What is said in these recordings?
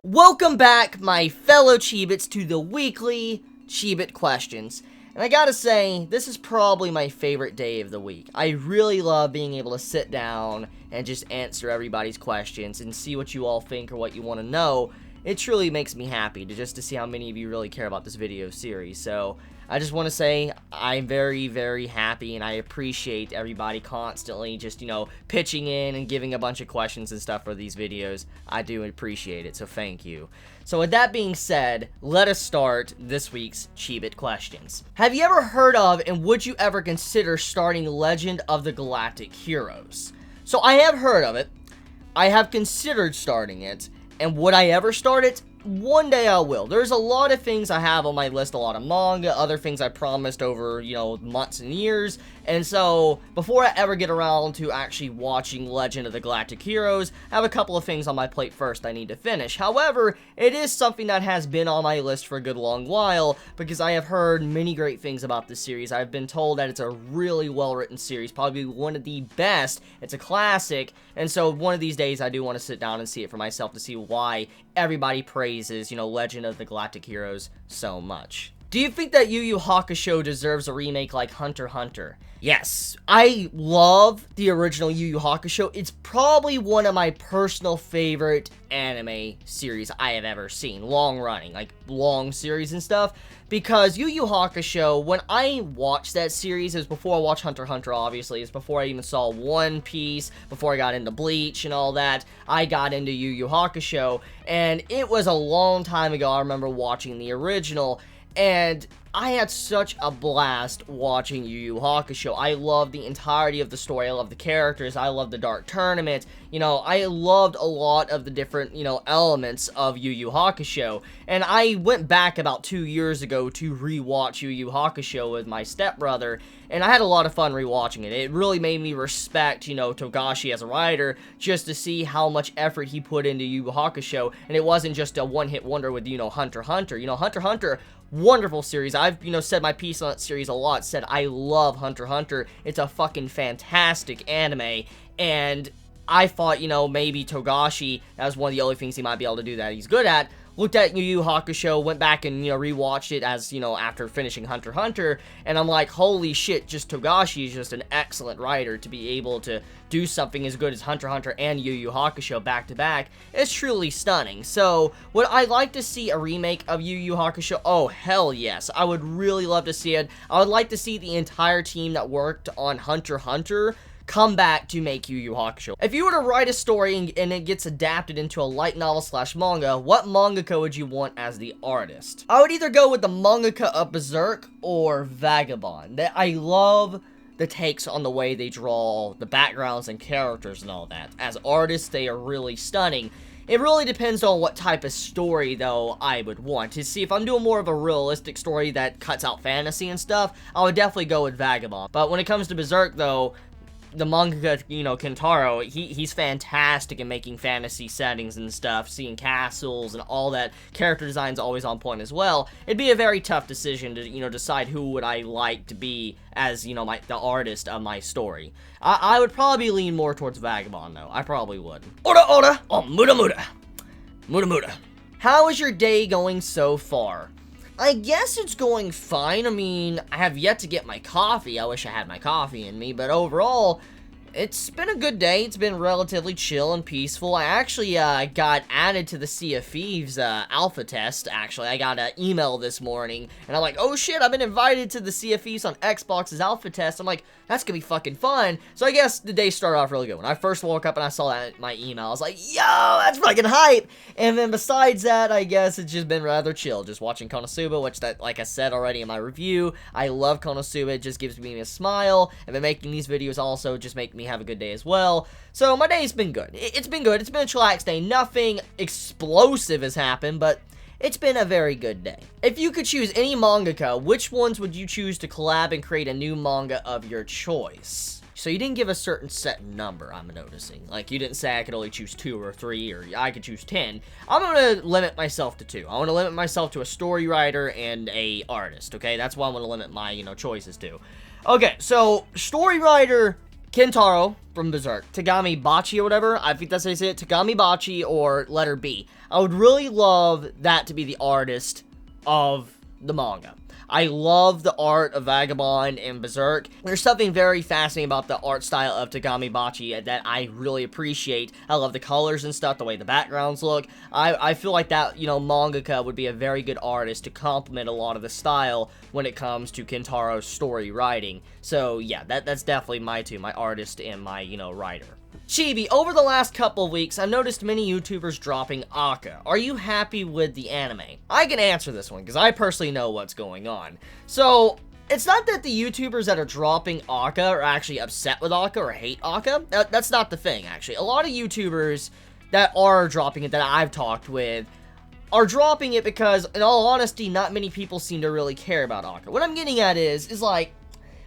Welcome back, my fellow Chibits, to the weekly Chibit questions. And I gotta say, this is probably my favorite day of the week. I really love being able to sit down and just answer everybody's questions and see what you all think or what you want to know. It truly makes me happy to see how many of you really care about this video series. So I just want to say I'm very, very happy, and I appreciate everybody constantly just, pitching in and giving a bunch of questions and stuff for these videos. I do appreciate it, so thank you. So with that being said, let us start this week's Chibit questions. Have you ever heard of, and would you ever consider starting Legend of the Galactic Heroes? So I have heard of it. I have considered starting it. And would I ever start it? One day I will. There's a lot of things I have on my list, a lot of manga, other things I promised over, months and years. And so, before I ever get around to actually watching Legend of the Galactic Heroes, I have a couple of things on my plate first I need to finish. However, it is something that has been on my list for a good long while, because I have heard many great things about this series. I've been told that it's a really well-written series, probably one of the best. It's a classic, and so one of these days I do want to sit down and see it for myself to see why everybody praises, Legend of the Galactic Heroes so much. Do you think that Yu Yu Hakusho deserves a remake like Hunter x Hunter? Yes, I love the original Yu Yu Hakusho. It's probably one of my personal favorite anime series I have ever seen. Long running, like long series and stuff. Because Yu Yu Hakusho, when I watched that series, it was before I watched Hunter x Hunter, obviously. It's before I even saw One Piece, before I got into Bleach and all that. I got into Yu Yu Hakusho, and it was a long time ago. I remember watching the original, and I had such a blast watching Yu Yu Hakusho. I loved the entirety of the story. I loved the characters. I loved the Dark Tournament. I loved a lot of the different, elements of Yu Yu Hakusho. And I went back about 2 years ago to rewatch Yu Yu Hakusho with my stepbrother, and I had a lot of fun rewatching it. It really made me respect, Togashi as a writer, just to see how much effort he put into Yu Yu Hakusho, and it wasn't just a one-hit wonder with, Hunter x Hunter. Hunter x Hunter, wonderful series. I've, said my piece on that series a lot, said I love Hunter x Hunter. It's a fucking fantastic anime, and I thought, maybe Togashi, that was one of the only things he might be able to do that he's good at. Looked at Yu Yu Hakusho, went back and, rewatched it as, after finishing Hunter x Hunter, and I'm like, holy shit, just Togashi is just an excellent writer to be able to do something as good as Hunter x Hunter and Yu Yu Hakusho back to back. It's truly stunning. So, would I like to see a remake of Yu Yu Hakusho? Oh, hell yes. I would really love to see it. I would like to see the entire team that worked on Hunter x Hunter come back to make Yu Yu Hakusho. If you were to write a story and it gets adapted into a light novel / manga, what mangaka would you want as the artist? I would either go with the mangaka of Berserk or Vagabond. I love the takes on the way they draw the backgrounds and characters and all that. As artists, they are really stunning. It really depends on what type of story, though, I would want. To see, if I'm doing more of a realistic story that cuts out fantasy and stuff, I would definitely go with Vagabond. But when it comes to Berserk, though, the mangaka, Kentaro, he's fantastic in making fantasy settings and stuff, seeing castles and all that. Character design's always on point as well. It'd be a very tough decision to, decide who would I like to be as, the artist of my story. I would probably lean more towards Vagabond, though. I probably would. Ora! Oh, muda! Muda. How is your day going so far? I guess it's going fine. I mean, I have yet to get my coffee. I wish I had my coffee in me, but overall, it's been a good day. It's been relatively chill and peaceful. I actually got added to the Sea of Thieves alpha test, actually. I got an email this morning, and I'm like, oh shit, I've been invited to the Sea of Thieves on Xbox's alpha test. I'm like, that's gonna be fucking fun. So I guess the day started off really good. When I first woke up and I saw that my email, I was like, yo, that's fucking hype. And then besides that, I guess it's just been rather chill. Just watching Konosuba, which, like I said already in my review, I love Konosuba. It just gives me a smile. And then making these videos also just make me have a good day as well. So my day's been good. It's been good. It's been a chillax day. Nothing explosive has happened, but it's been a very good day. If you could choose any mangaka, which ones would you choose to collab and create a new manga of your choice? So you didn't give a certain set number, I'm noticing. Like, you didn't say I could only choose 2 or 3, or I could choose 10. I'm gonna limit myself to 2. I want to limit myself to a story writer and a artist, okay? That's why I want to limit my, choices to. Okay, so, story writer, Kentaro from Berserk, Tagami Bachi or whatever, I think that's how you say it, Tagami Bachi or letter B. I would really love that to be the artist of the manga. I love the art of Vagabond and Berserk. There's something very fascinating about the art style of Tagami Bachi that I really appreciate. I love the colors and stuff, the way the backgrounds look. I feel like that, you know, mangaka would be a very good artist to complement a lot of the style when it comes to Kentaro's story writing. So yeah, that's definitely my two, my artist and my, you know, writer. Chibi, over the last couple of weeks, I've noticed many YouTubers dropping Aka. Are you happy with the anime? I can answer this one, because I personally know what's going on. So, it's not that the YouTubers that are dropping Aka are actually upset with Aka or hate Aka. That's not the thing, actually. A lot of YouTubers that are dropping it, that I've talked with, are dropping it because, in all honesty, not many people seem to really care about Aka. What I'm getting at is like,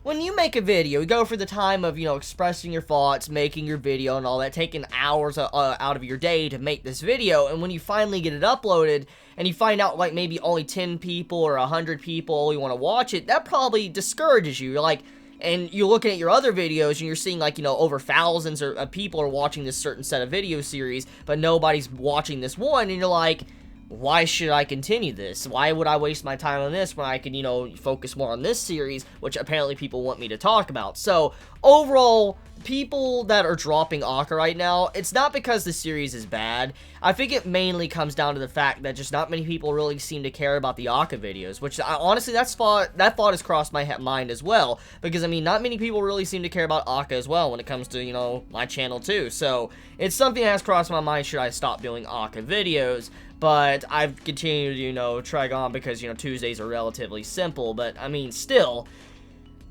when you make a video, you go for the time of, you know, expressing your thoughts, making your video and all that, taking hours out of your day to make this video, and when you finally get it uploaded, and you find out, like, maybe only 10 people or 100 people only want to watch it, that probably discourages you. You're like, and you're looking at your other videos, and you're seeing, like, you know, over thousands of people are watching this certain set of video series, but nobody's watching this one, and you're like, why should I continue this? Why would I waste my time on this when I can, you know, focus more on this series, which apparently people want me to talk about? So, overall, people that are dropping Aka right now, it's not because the series is bad. I think it mainly comes down to the fact that just not many people really seem to care about the Aka videos, which, honestly, that thought has crossed my mind as well, because, I mean, not many people really seem to care about Aka as well when it comes to, you know, my channel too. So, it's something that has crossed my mind, should I stop doing Aka videos? But I've continued, you know, try on because, you know, Tuesdays are relatively simple. But, I mean, still,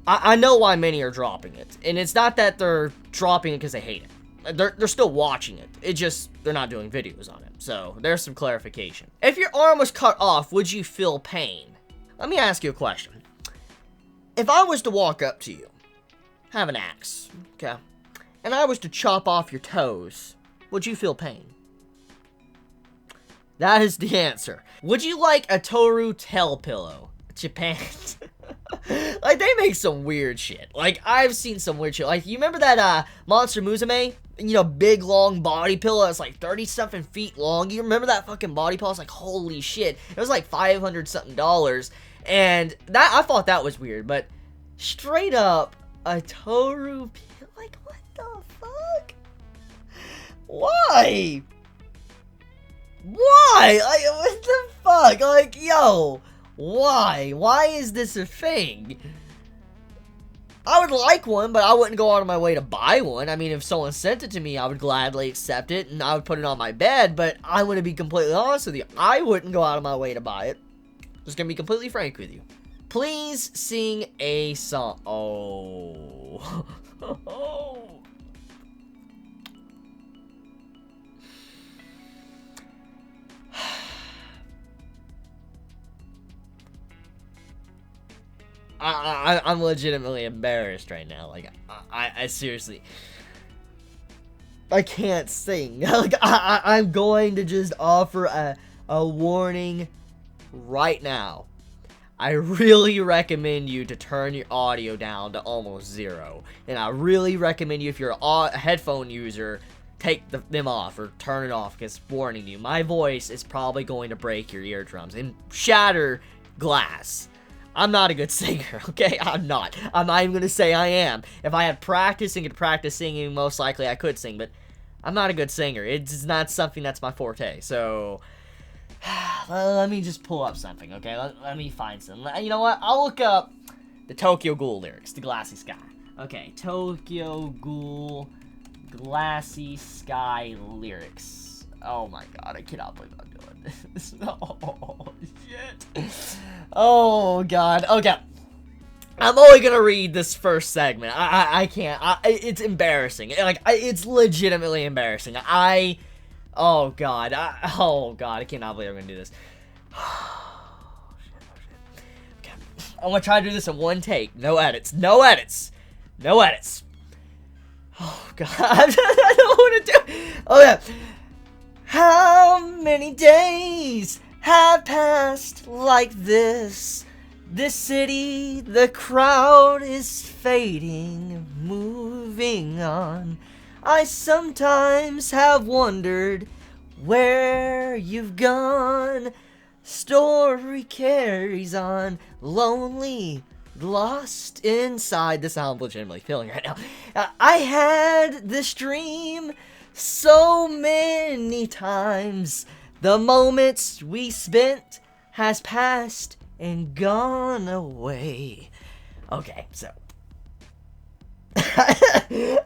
I know why many are dropping it. And it's not that they're dropping it because they hate it. They're still watching it. It just, they're not doing videos on it. So, there's some clarification. If your arm was cut off, would you feel pain? Let me ask you a question. If I was to walk up to you, have an axe, okay, and I was to chop off your toes, would you feel pain? That is the answer. Would you like a Toru tail pillow? Japan. Like, they make some weird shit. Like, I've seen some weird shit. Like, you remember that, Monster Musume? You know, big, long body pillow that's like 30-something feet long. You remember that fucking body pillow? It's like, holy shit. It was like $500-something. And that, I thought that was weird. But, straight up, a Toru pillow? Like, what the fuck? Why? Why? Like, what the fuck? Like, yo, why? Why is this a thing? I would like one, but I wouldn't go out of my way to buy one. I mean, if someone sent it to me, I would gladly accept it, and I would put it on my bed, but I want to be completely honest with you. I wouldn't go out of my way to buy it. Just gonna be completely frank with you. Please sing a song. Oh. I'm legitimately embarrassed right now. Like, I seriously, I can't sing. Like, I'm going to just offer a warning right now. I really recommend you to turn your audio down to almost zero. And I really recommend you, if you're a headphone user, take them off or turn it off, because warning you, my voice is probably going to break your eardrums and shatter glass. I'm not a good singer, okay? I'm not. I'm not even going to say I am. If I had practice and could practice singing, most likely I could sing, but I'm not a good singer. It's not something that's my forte, so let me just pull up something, okay? Let me find some. You know what? I'll look up the Tokyo Ghoul lyrics, the Glassy Sky. Okay, Tokyo Ghoul, Glassy Sky lyrics. Oh my god, I cannot believe I'm doing this. Oh, shit. Oh, God. Okay. I'm only gonna read this first segment. I can't. It's embarrassing. Like, it's legitimately embarrassing. Oh, God. I cannot believe I'm gonna do this. Oh, shit. Okay. I'm gonna try to do this in one take. No edits. No edits. No edits. Oh, God. I don't know what to do. Oh, yeah. How many days have passed like this? This city, the crowd is fading, moving moving on. I sometimes have wondered where you've gone. Story carries on, lonely, lost inside. This is how I'm legitimately feeling right now. I had this dream so many times. The moments we spent has passed and gone away. Okay, so.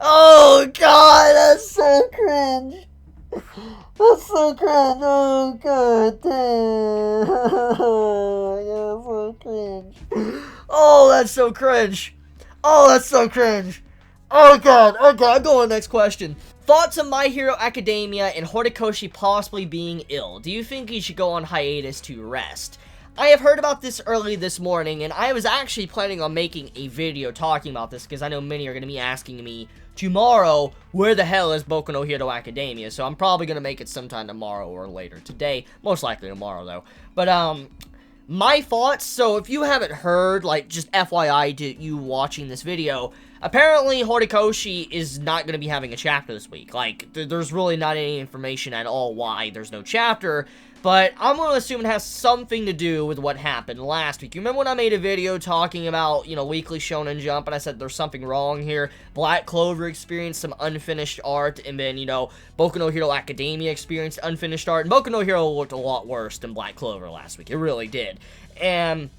Oh god, that's so cringe. That's so cringe. Oh god damn. Yeah, so cringe. Oh, that's so cringe. Oh, that's so cringe. Oh god. Okay, I'm going to the next question. Thoughts on My Hero Academia and Horikoshi possibly being ill. Do you think he should go on hiatus to rest? I have heard about this early this morning, and I was actually planning on making a video talking about this, because I know many are going to be asking me tomorrow, where the hell is Boku no Hero Academia? So I'm probably going to make it sometime tomorrow or later today. Most likely tomorrow, though. But, my thoughts, so if you haven't heard, like, just FYI to you watching this video, apparently Horikoshi is not going to be having a chapter this week. Like, there's really not any information at all why there's no chapter, but I'm going to assume it has something to do with what happened last week. You remember when I made a video talking about, you know, Weekly Shonen Jump, and I said there's something wrong here? Black Clover experienced some unfinished art, and then, you know, Boku no Hero Academia experienced unfinished art, and Boku no Hero looked a lot worse than Black Clover last week. It really did. And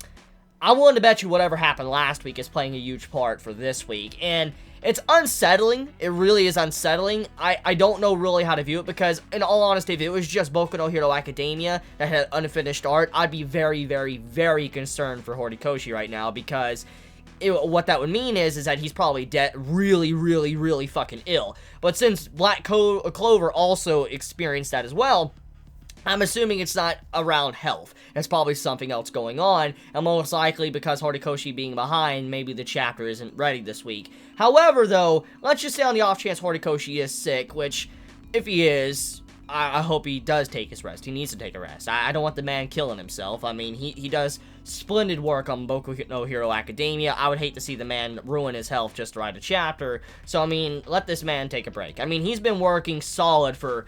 I'm willing to bet you whatever happened last week is playing a huge part for this week, and it's unsettling. It really is unsettling. I don't know really how to view it, because, in all honesty, if it was just Boku no Hero Academia that had unfinished art, I'd be very, very, very concerned for Horikoshi right now, because what that would mean is that he's probably really, really, really fucking ill. But since Black Clover also experienced that as well, I'm assuming it's not around health. It's probably something else going on, and most likely because Horikoshi being behind, maybe the chapter isn't ready this week. However, though, let's just say on the off chance Horikoshi is sick, which, if he is, I hope he does take his rest. He needs to take a rest. I don't want the man killing himself. I mean, he does splendid work on Boku no Hero Academia. I would hate to see the man ruin his health just to write a chapter. So, I mean, let this man take a break. I mean, he's been working solid for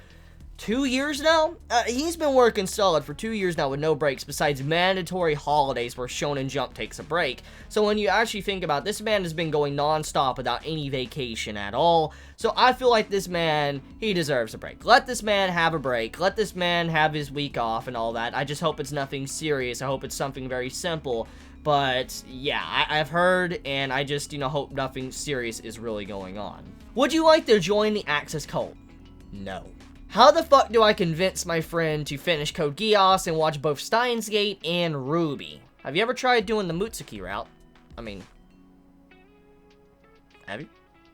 2 years now? He's been working solid for 2 years now with no breaks, besides mandatory holidays where Shonen Jump takes a break. So when you actually think about it, this man has been going non-stop without any vacation at all. So I feel like this man, he deserves a break. Let this man have a break. Let this man have his week off and all that. I just hope it's nothing serious. I hope it's something very simple. But, yeah, I've heard, and I just, you know, hope nothing serious is really going on. Would you like to join the Axis cult? No. How the fuck do I convince my friend to finish Code Geass and watch both Steins Gate and Ruby? Have you ever tried doing the Mutsuki route? I mean, have you?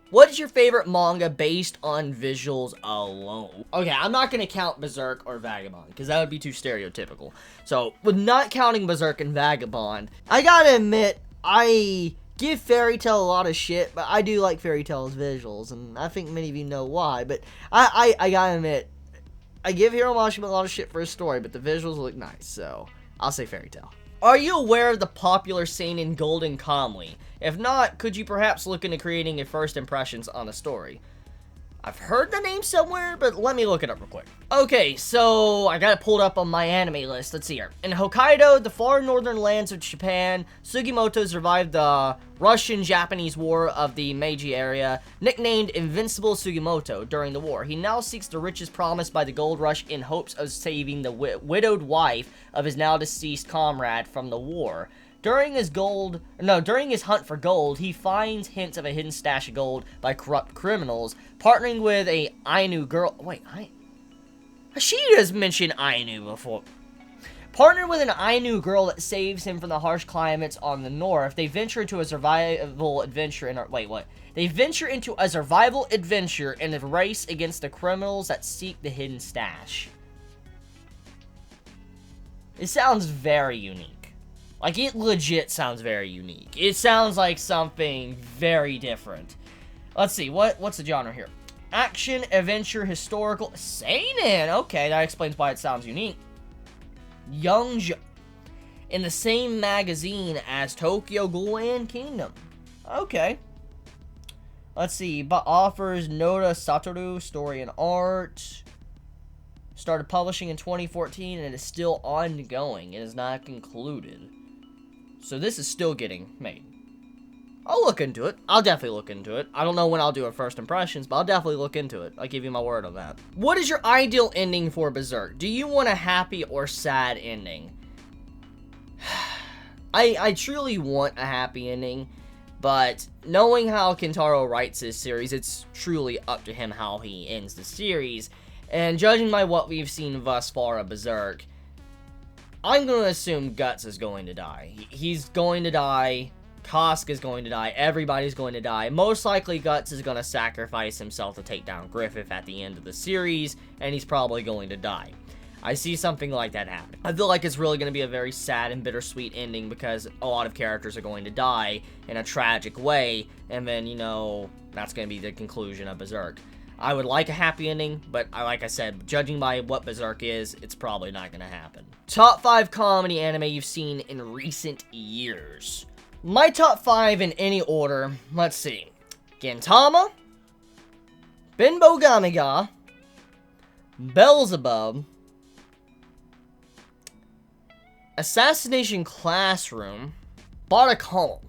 What is your favorite manga based on visuals alone? Okay, I'm not going to count Berserk or Vagabond, because that would be too stereotypical. So, with not counting Berserk and Vagabond, I gotta admit, I give Fairy Tail a lot of shit, but I do like Fairy Tail's visuals, and I think many of you know why, but I gotta admit, I give Hiro Mashima a lot of shit for his story, but the visuals look nice, so I'll say Fairy Tail. Are you aware of the popular seinen Golden Kamuy? If not, could you perhaps look into creating a first impressions on a story? I've heard the name somewhere, but let me look it up real quick. Okay, so I got it pulled up on my anime list. Let's see here. In Hokkaido, the far northern lands of Japan, Sugimoto survived the Russian-Japanese War of the Meiji area, nicknamed Invincible Sugimoto during the war. He now seeks the riches promised by the gold rush in hopes of saving the widowed wife of his now deceased comrade from the war. During his hunt for gold, he finds hints of a hidden stash of gold by corrupt criminals, partnering with a Ainu girl. Wait, she has mentioned Ainu before. Partnered with an Ainu girl that saves him from the harsh climates on the north, they venture into a survival adventure They venture into a survival adventure in a race against the criminals that seek the hidden stash. It sounds very unique. Like, it legit sounds very unique. It sounds like something very different. Let's see, what's the genre here? Action, adventure, historical, seinen! Okay, that explains why it sounds unique. In the same magazine as Tokyo Ghoul and Kingdom. Okay. Let's see, but offers Noda Satoru story and art. Started publishing in 2014 and is still ongoing. It is not concluded. So this is still getting made. I'll look into it. I'll definitely look into it. I don't know when I'll do a first impressions, but I'll definitely look into it. I'll give you my word on that. What is your ideal ending for Berserk? Do you want a happy or sad ending? I truly want a happy ending, but knowing how Kentaro writes his series, it's truly up to him how he ends the series. And judging by what we've seen thus far of Berserk, I'm going to assume Guts is going to die. He's going to die. Kosk is going to die. Everybody's going to die. Most likely Guts is going to sacrifice himself to take down Griffith at the end of the series, and he's probably going to die. I see something like that happen. I feel like it's really going to be a very sad and bittersweet ending because a lot of characters are going to die in a tragic way, and then, you know, that's going to be the conclusion of Berserk. I would like a happy ending, but like I said, judging by what Berserk is, it's probably not going to happen. Top 5 comedy anime you've seen in recent years. My top 5 in any order, let's see. Gintama, Benbo Gamiga, Beelzebub, Assassination Classroom, Barakamon.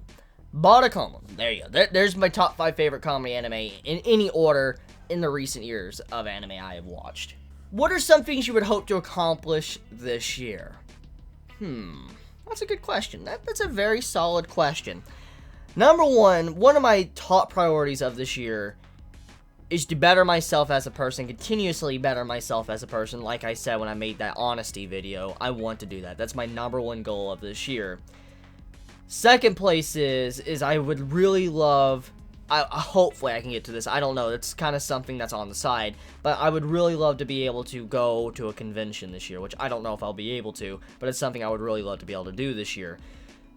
There you go. There's my top 5 favorite comedy anime in any order in the recent years of anime I have watched. What are some things you would hope to accomplish this year? That's a good question. That's a very solid question. Number one of my top priorities of this year is to better myself as a person, continuously better myself as a person. Like I said when I made that honesty video, I want to do that. That's my number one goal of this year. Second place is I would really love, hopefully I can get to this, I don't know, it's kind of something that's on the side, but I would really love to be able to go to a convention this year, which I don't know if I'll be able to, but it's something I would really love to be able to do this year.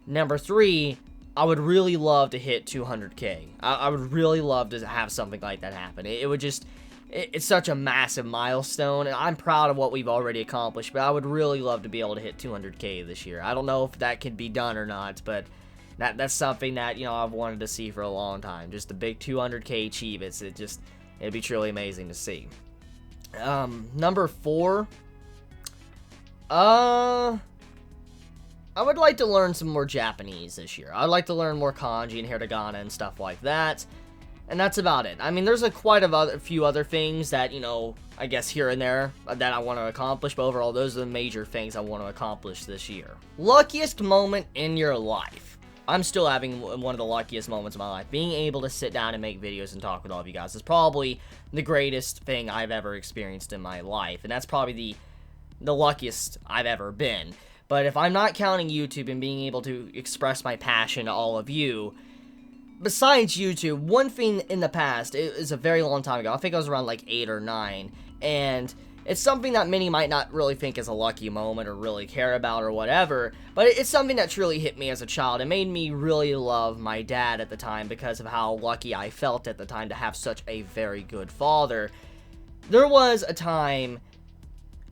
Number 3, I would really love to hit 200k. I would really love to have something like that happen. It would just, it's such a massive milestone, and I'm proud of what we've already accomplished, but I would really love to be able to hit 200k this year. I don't know if that can be done or not, but that's something that, you know, I've wanted to see for a long time. Just the big 200k Chibits. It'd be truly amazing to see. Number 4. I would like to learn some more Japanese this year. I'd like to learn more kanji and hiragana and stuff like that. And that's about it. I mean, there's quite a few other things that, you know, I guess here and there that I want to accomplish, but overall, those are the major things I want to accomplish this year. Luckiest moment in your life. I'm still having one of the luckiest moments of my life. Being able to sit down and make videos and talk with all of you guys is probably the greatest thing I've ever experienced in my life. And that's probably the luckiest I've ever been. But if I'm not counting YouTube and being able to express my passion to all of you, besides YouTube, one thing in the past, it was a very long time ago, I think I was around like 8 or 9, and it's something that many might not really think is a lucky moment or really care about or whatever, but it's something that truly hit me as a child. It made me really love my dad at the time because of how lucky I felt at the time to have such a very good father. There was a time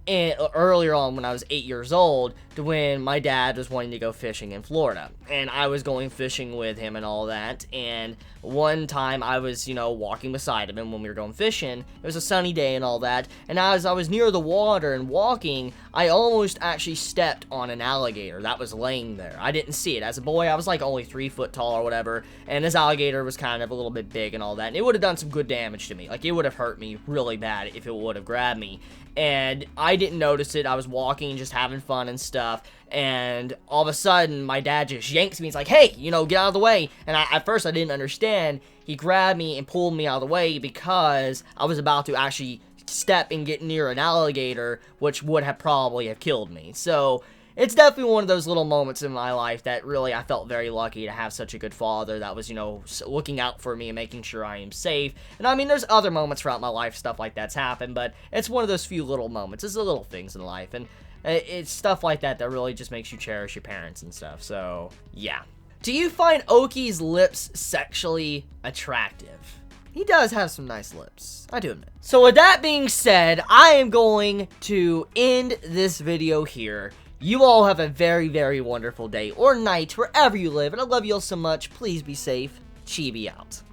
earlier on when I was 8 years old to when my dad was wanting to go fishing in Florida, and I was going fishing with him and all that. And one time I was, you know, walking beside him when we were going fishing. It was a sunny day and all that, and as I was near the water and walking, I almost actually stepped on an alligator that was laying there. I didn't see it. As a boy, I was like only 3 foot tall or whatever, and this alligator was kind of a little bit big and all that, and it would have done some good damage to me. Like, it would have hurt me really bad if it would have grabbed me. And I didn't notice it. I was walking, just having fun and stuff, and all of a sudden, my dad just yanks me. He's like, hey, you know, get out of the way. And at first, I didn't understand. He grabbed me and pulled me out of the way because I was about to actually step and get near an alligator, which would have probably have killed me. So it's definitely one of those little moments in my life that really I felt very lucky to have such a good father that was, you know, looking out for me and making sure I am safe. And I mean, there's other moments throughout my life, stuff like that's happened, but it's one of those few little moments. It's the little things in life, and it's stuff like that that really just makes you cherish your parents and stuff. So, yeah. Do you find Oki's lips sexually attractive? He does have some nice lips, I do admit. So with that being said, I am going to end this video here. You all have a very, very wonderful day or night wherever you live, and I love you all so much. Please be safe. Chibi out.